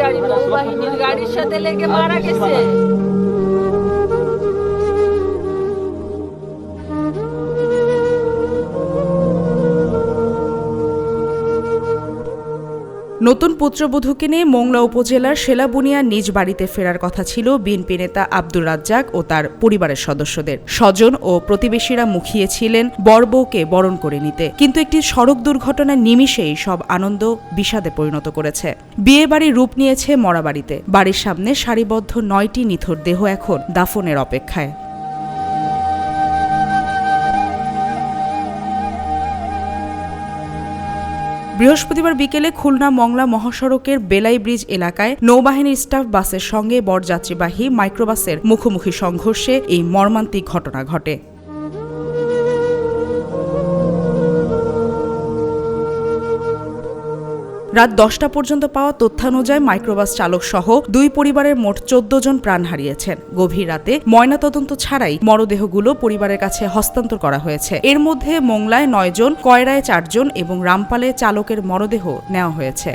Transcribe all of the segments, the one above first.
গাড়ি নৌবাহিনীর গাড়ির সাথে লেগে মারা গেছে। নতুন পুত্রবধূকে নিয়ে মোংলা উপজেলার শেলাবুনিয়া নিজ বাড়িতে ফেরার কথা ছিল বিএনপি নেতা আব্দুর রাজ্জাক ও তার পরিবারের সদস্যদের। স্বজন ও প্রতিবেশীরা মুখিয়েছিলেন বরবউকে বরণ করে নিতে, কিন্তু একটি সড়ক দুর্ঘটনার নিমিষেই সব আনন্দ বিষাদে পরিণত করেছে। বিয়ে বাড়ির রূপ নিয়েছে মরাবাড়িতে। বাড়ির সামনে সারিবদ্ধ 9টি নিথর দেহ এখন দাফনের অপেক্ষায়। বৃহস্পতিবার বিকেলে খুলনা মংলা মহাসড়কের বেলাই ব্রিজ এলাকায় নৌবাহিনীর স্টাফ বাসের সঙ্গে বরযাত্রীবাহী মাইক্রোবাসের মুখোমুখি সংঘর্ষে এই মর্মান্তিক ঘটনা ঘটে। রাত 10টা পর্যন্ত পাওয়া তথ্যানুযায়ী মাইক্রোবাস চালক সহ 2 পরিবারের মোট 14 জন প্রাণ হারিয়েছেন। গভীর রাতে ময়নাতদন্ত ছাড়াই মরদেহগুলো পরিবারের কাছে হস্তান্তর করা হয়েছে। এর মধ্যে মোংলায় 9 জন, কয়রায় 4 জন এবং রামপালে চালকের মরদেহ নেওয়া হয়েছে।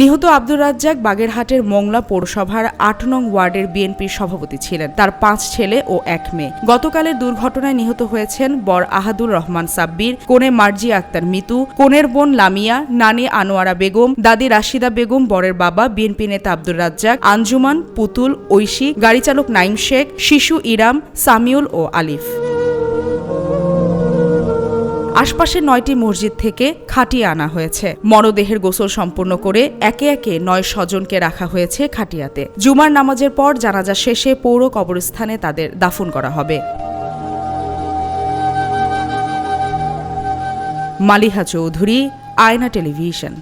নিহত আব্দুর রাজ্জাক বাগেরহাটের মোংলা পৌরসভার 8 নং ওয়ার্ডের বিএনপির সভাপতি ছিলেন। তার 5 ছেলে ও 1 মেয়ে। গতকালের দুর্ঘটনায় নিহত হয়েছেন বর আহাদুর রহমান সাব্বির, কনে মার্জিয়া আক্তার মিতু, কনের বোন লামিয়া, নানি আনোয়ারা বেগম, দাদি রাশিদা বেগম, বরের বাবা বিএনপি নেতা আব্দুর রাজ্জাক, আঞ্জুমান, পুতুল, ঐশী, গাড়িচালক নাইম শেখ, শিশু ইরাম, সামিউল ও আলিফ। আশপাশের 9টি মসজিদ থেকে খাটিয়া আনা হয়েছে। মরদেহের গোসল সম্পন্ন করে একে একে 9 স্বজনকে রাখা হয়েছে খাটিয়াতে। জুমার নামাজের পর জানাজা শেষে পৌর কবরস্থানে তাদের দাফন করা হবে। মালিহা চৌধুরী, আয়না টেলিভিশন।